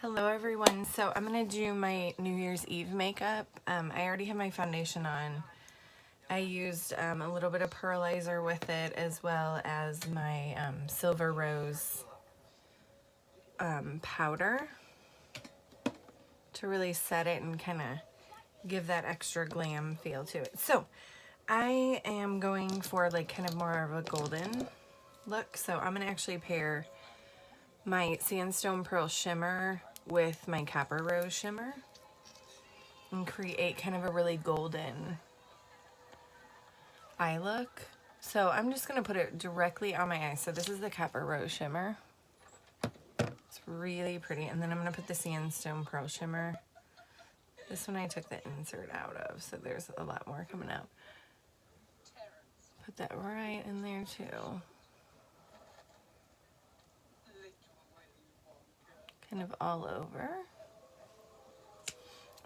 Hello everyone, so I'm going to do my New Year's Eve makeup. I already have my foundation on. I used a little bit of pearlizer with it as well as my Silver Rose powder to really set it and kind of give that extra glam feel to it. So I am going for like kind of more of a golden look, so I'm going to actually pair my Sandstone Pearl Shimmer with my Copper Rose Shimmer and create kind of a really golden eye look. So I'm just going to put it directly on my eyes. So this is the Copper Rose Shimmer. It's really pretty. And then I'm going to put the Sandstone Pearl Shimmer. This one I took the insert out of, so there's a lot more coming out. Put that right in there too. Kind of all over.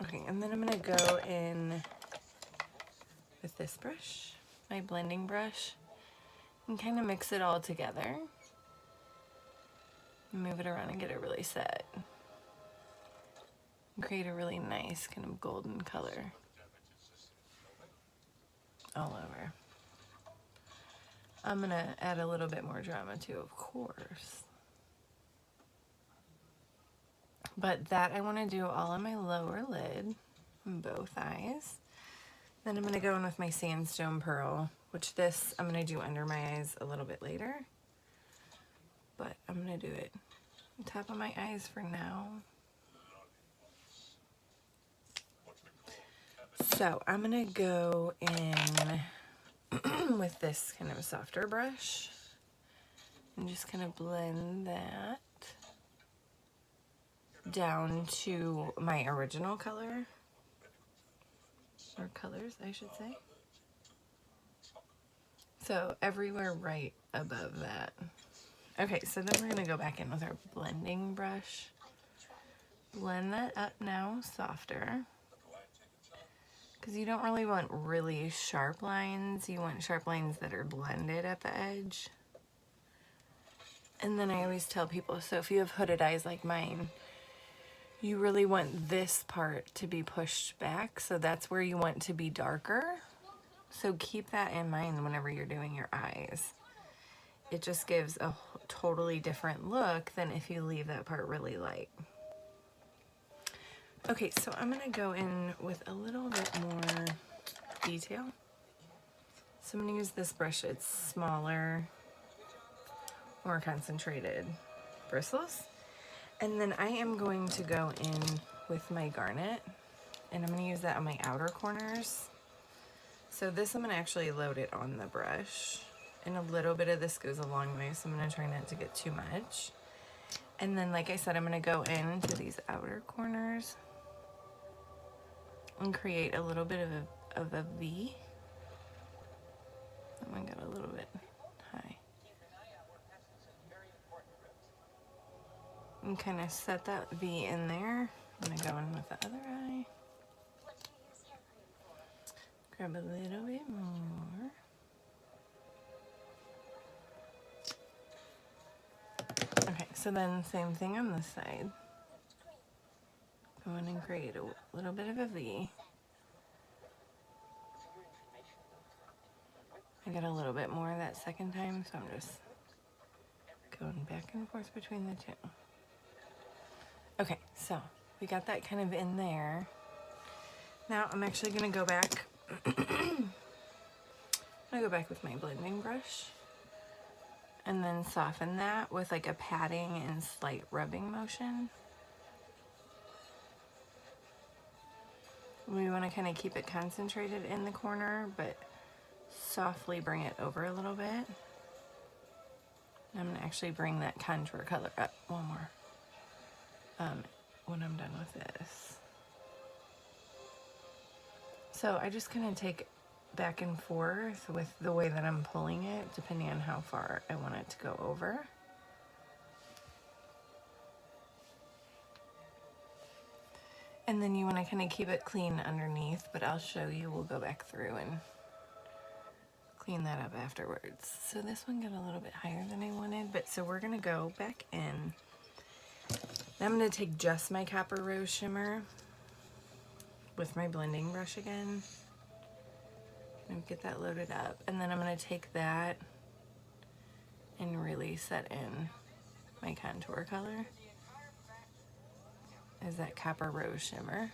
Okay, and then I'm going to go in with this brush, my blending brush, and kind of mix it all together. Move it around and get it really set. And create a really nice kind of golden color all over. I'm going to add a little bit more drama too, of course. But that I want to do all on my lower lid, on both eyes. Then I'm going to go in with my Sandstone Pearl, which this I'm going to do under my eyes a little bit later. But I'm going to do it on top of my eyes for now. So I'm going to go in with this kind of a softer brush and just kind of blend that down to my original color, or colors I should say. So everywhere right above that. Okay, so then we're going to go back in with our blending brush. Blend that up now, softer. Because you don't really want really sharp lines. You want sharp lines that are blended at the edge. And then I always tell people, so if you have hooded eyes like mine, you really want this part to be pushed back. So that's where you want to be darker. So keep that in mind whenever you're doing your eyes. It just gives a totally different look than if you leave that part really light. Okay, so I'm going to go in with a little bit more detail. So I'm going to use this brush. It's smaller, more concentrated bristles. And then I am going to go in with my garnet, and I'm going to use that on my outer corners. So this I'm going to actually load it on the brush. And a little bit of this goes a long way, so I'm going to try not to get too much. And then, like I said, I'm going to go into these outer corners and create a little bit of a V. That one got a little bit high. And kind of set that V in there. I'm going to go in with the other eye. Grab a little bit more. Okay, so then same thing on this side. Go in and create a little bit of a V. I got a little bit more that second time, so I'm just going back and forth between the two. Okay, so we got that kind of in there. Now I'm actually going to go back. I'm going to go back with my blending brush and then soften that with like a patting and slight rubbing motion. We want to kind of keep it concentrated in the corner, but softly bring it over a little bit. I'm going to actually bring that contour color up one more when I'm done with this. So I just kind of take back and forth with the way that I'm pulling it, depending on how far I want it to go over. And then you want to kind of keep it clean underneath, but I'll show you. We'll go back through and clean that up afterwards. So this one got a little bit higher than I wanted, but so we're going to go back in Now I'm going to take just my Copper Rose shimmer with my blending brush again and get that loaded up. And then I'm going to take that and really set in my contour color as that Copper Rose shimmer.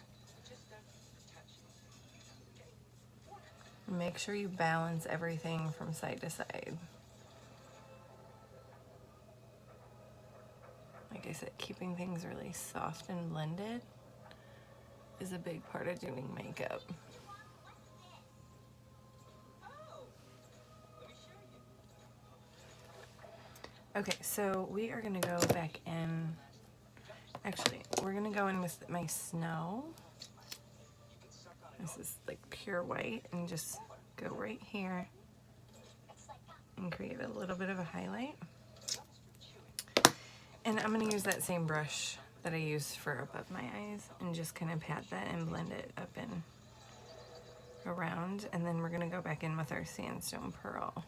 Make sure you balance everything from side to side. Like I said, keeping things really soft and blended is a big part of doing makeup. Okay, so we are gonna go back in. Actually, we're gonna go in with my Snow. This is like pure white, and just go right here and create a little bit of a highlight. And I'm gonna use that same brush that I used for above my eyes and just kind of pat that and blend it up and around. And then we're gonna go back in with our Sandstone Pearl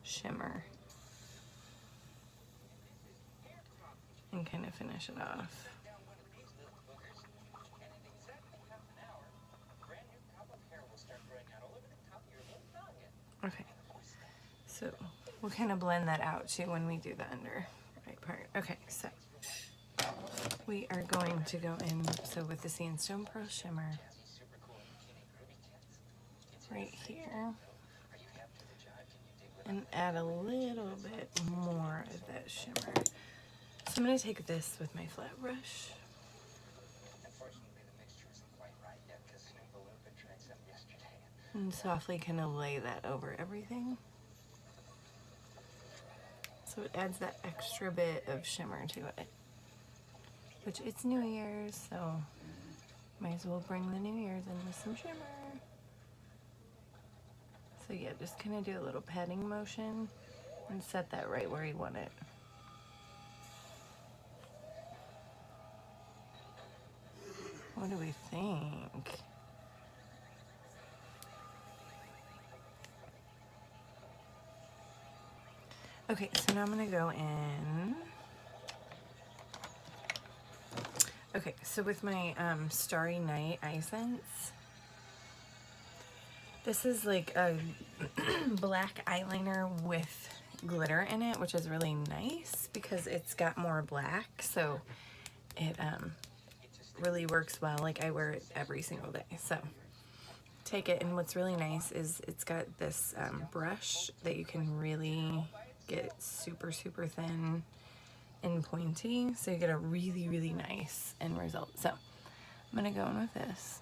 shimmer and kind of finish it off. Okay, so we'll kind of blend that out too when we do the under right part. Okay, so we are going to go in, so with the Sandstone Pearl shimmer right here, and add a little bit more of that shimmer. So I'm going to take this with my flat brush and softly kind of lay that over everything. So it adds that extra bit of shimmer to it. Which it's New Year's, so might as well bring the New Year's in with some shimmer. So yeah, just kind of do a little patting motion and set that right where you want it. What do we think? Okay, so now I'm gonna go in. Okay, so with my Starry Night Eye Sense, this is like a black eyeliner with glitter in it, which is really nice because it's got more black, so it really works well. Like I wear it every single day. So take it, and what's really nice is it's got this brush that you can really get super, super thin and pointy, so you get a really, really nice end result. So I'm gonna go in with this.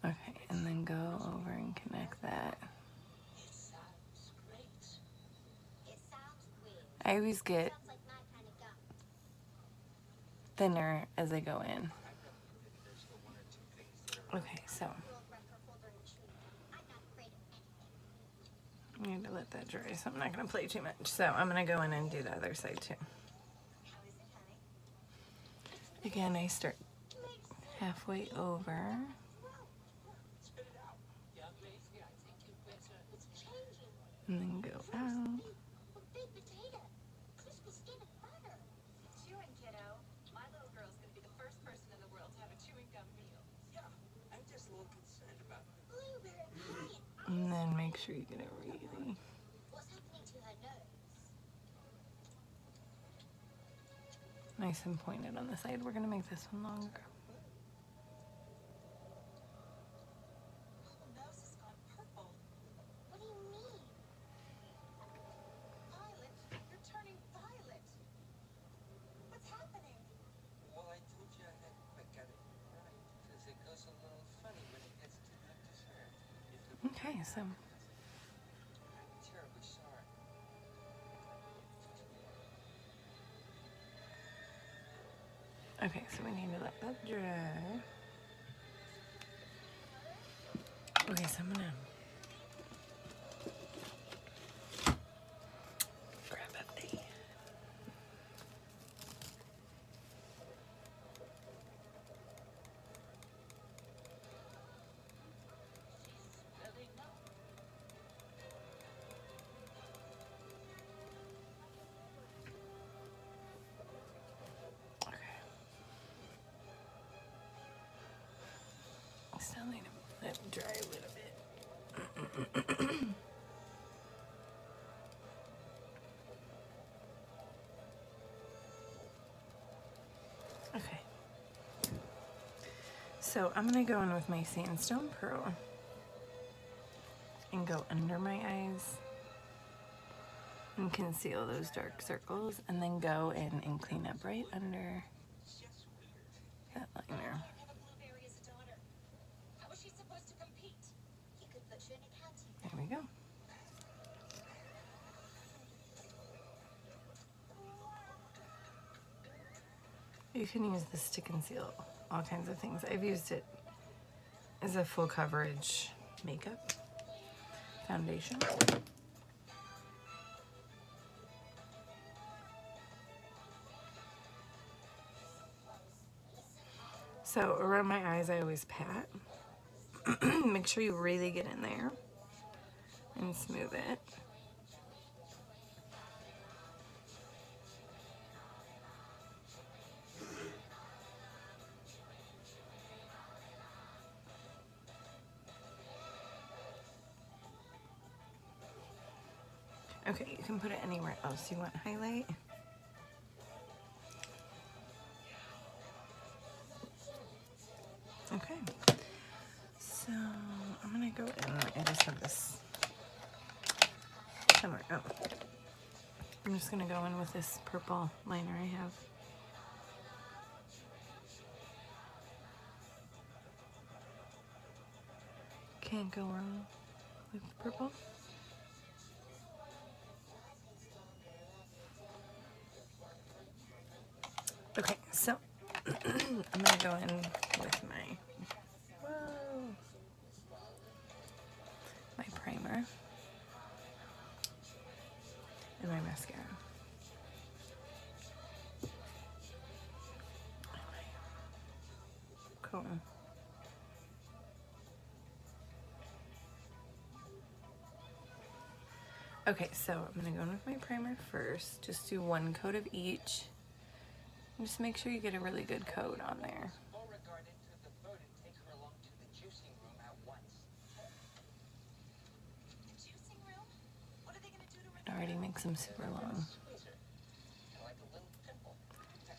Okay, and then go over and connect that. I always get thinner as I go in. Okay, so I need to let that dry, so I'm not going to play too much. So I'm going to go in and do the other side too. Again, I start halfway over. And then go out. And then make sure you get it really nice and pointed on the side. We're going to make this one longer. Okay, so okay, so we need to let that dry. Okay, so I'm gonna grab a thing. Still need to let it dry a little bit. Okay. So I'm going to go in with my Sandstone Pearl and go under my eyes and conceal those dark circles, and then go in and clean up right under that liner. There we go. You can use this to conceal all kinds of things. I've used it as a full coverage makeup foundation. So around my eyes, I always pat. Make sure you really get in there and smooth it. Okay, you can put it anywhere else you want highlight. Okay, so I'm gonna go in. I just have this somewhere. Oh, I'm just gonna go in with this purple liner I have. Can't go wrong with purple. Okay, so I'm gonna go in with my primer and my mascara. Comb. Okay, so I'm gonna go in with my primer first. Just do one coat of each. And just make sure you get a really good coat on there. It already makes them super long.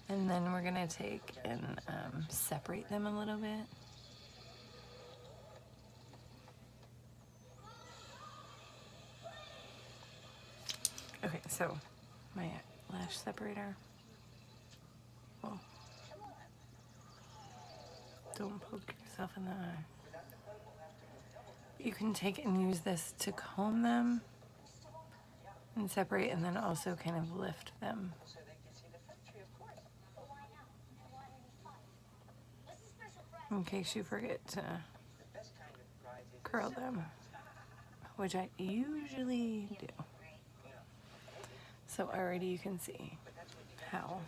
And then we're gonna take and separate them a little bit. Okay, so my lash separator. Well, don't poke yourself in the eye. You can take and use this to comb them and separate, and then also kind of lift them. In case you forget to curl them, which I usually do. So already you can see how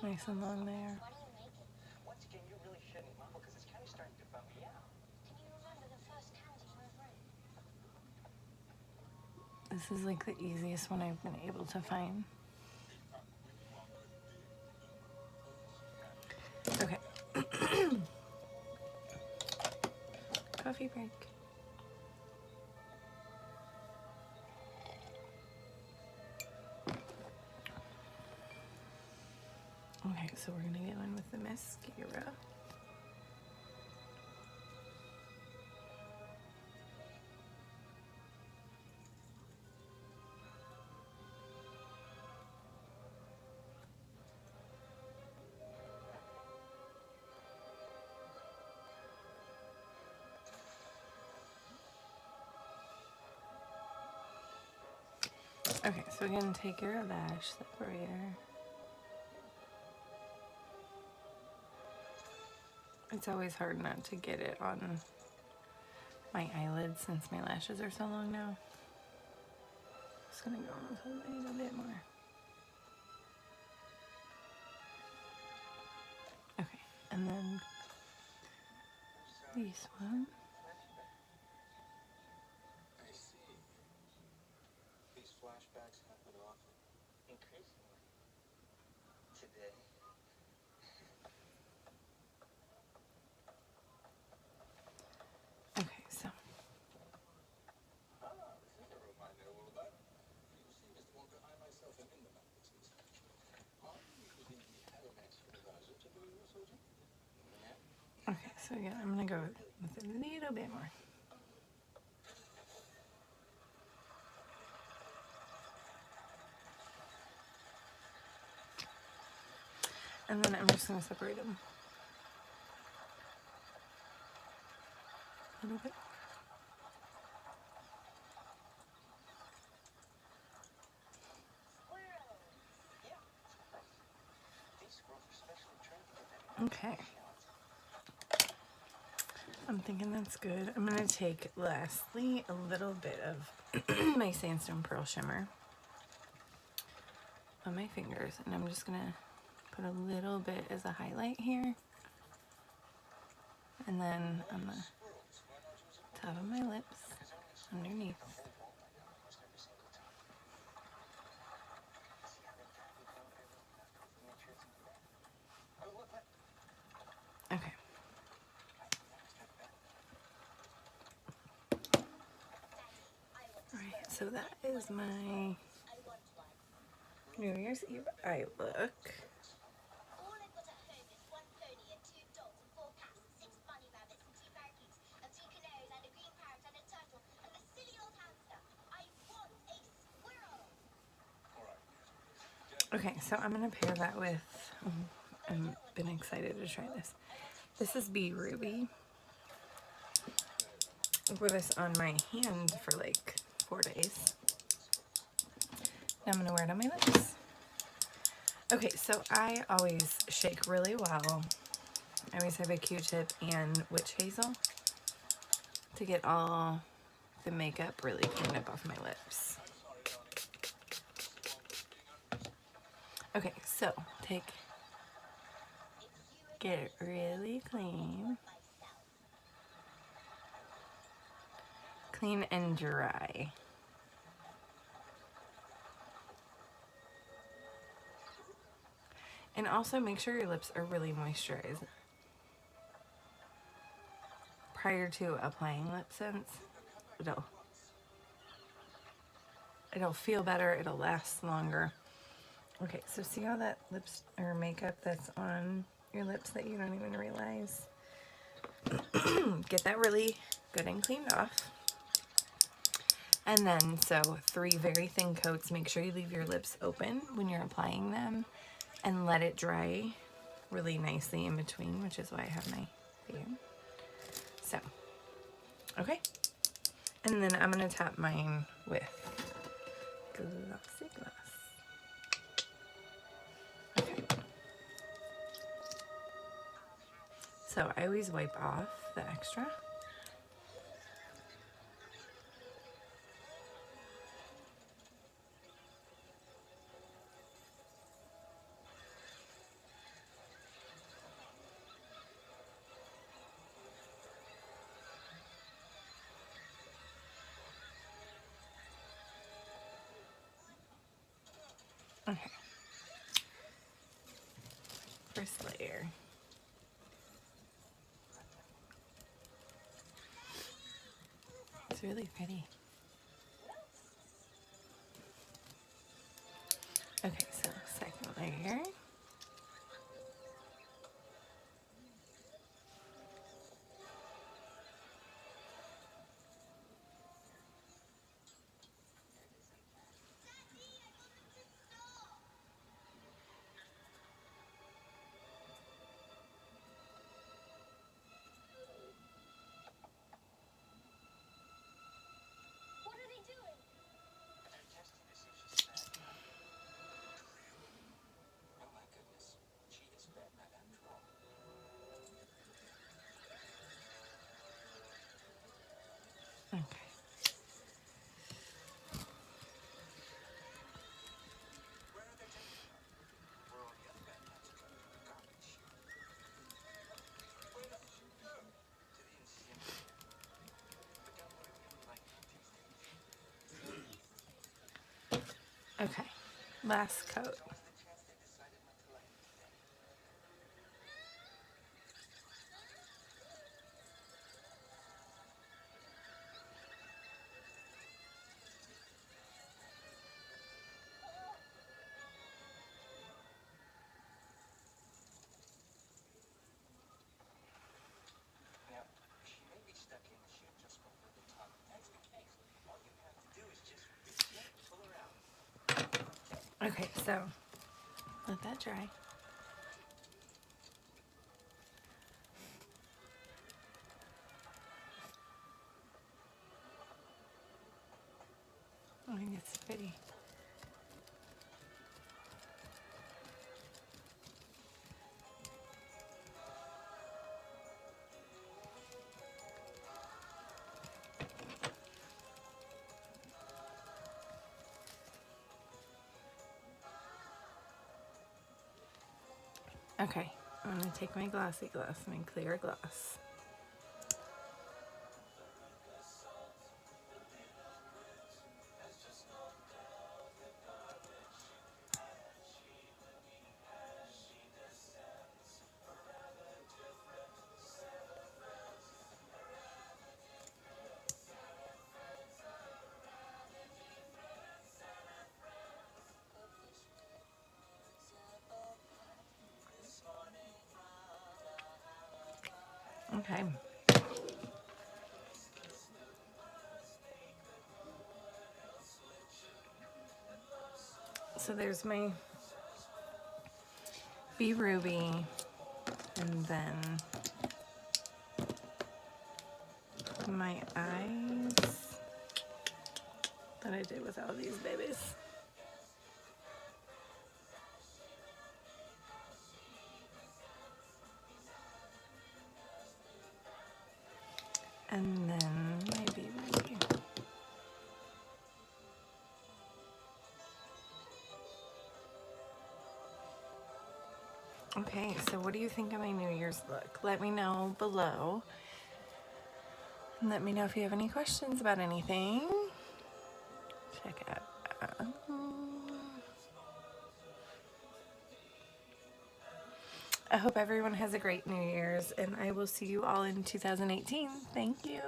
nice and long they are. This is like the easiest one I've been able to find. Okay. Coffee break. Okay, so we're gonna get in with the mascara. Okay, so again, take your lash separator. It's always hard not to get it on my eyelids since my lashes are so long now. Just gonna go with a little bit more. Okay, and then this one. Flashbacks happen often. Increasingly. Today. So again, I'm gonna go with a little bit more. And then I'm just gonna separate them a little bit. Okay. I'm thinking that's good. I'm going to take, lastly, a little bit of my Sandstone Pearl Shimmer on my fingers, and I'm just going to put a little bit as a highlight here, and then on the top of my lips, underneath. Okay. Alright, so that is my New Year's Eve eye look. Okay, so I'm going to pair that with, I've been excited to try this. This is B Ruby. I wore this on my hand for like 4 days. Now I'm going to wear it on my lips. Okay, so I always shake really well. I always have a Q-tip and witch hazel to get all the makeup really cleaned up off my lips. Okay, so get it really clean. Clean and dry. And also make sure your lips are really moisturized prior to applying Lipsense. It'll feel better, it'll last longer. Okay, so see how that lips or makeup that's on your lips that you don't even realize? Get that really good and cleaned off. And then, so 3 very thin coats. Make sure you leave your lips open when you're applying them and let it dry really nicely in between, which is why I have my fan. So, okay. And then I'm gonna tap mine with Glossy Gloss. Okay. So I always wipe off the extra. Okay. First layer. It's really pretty. Okay, so second layer. Okay. Okay, last coat. Okay, so let that dry. I think it's pretty. Okay, I'm gonna take my glossy gloss, my clear gloss. Okay. So there's my B Ruby, and then my eyes that I did with all these babies. And then my B Ruby. Okay, so what do you think of my New Year's look? Let me know below. And let me know if you have any questions about anything. Check it out. I hope everyone has a great New Year's, and I will see you all in 2018. Thank you.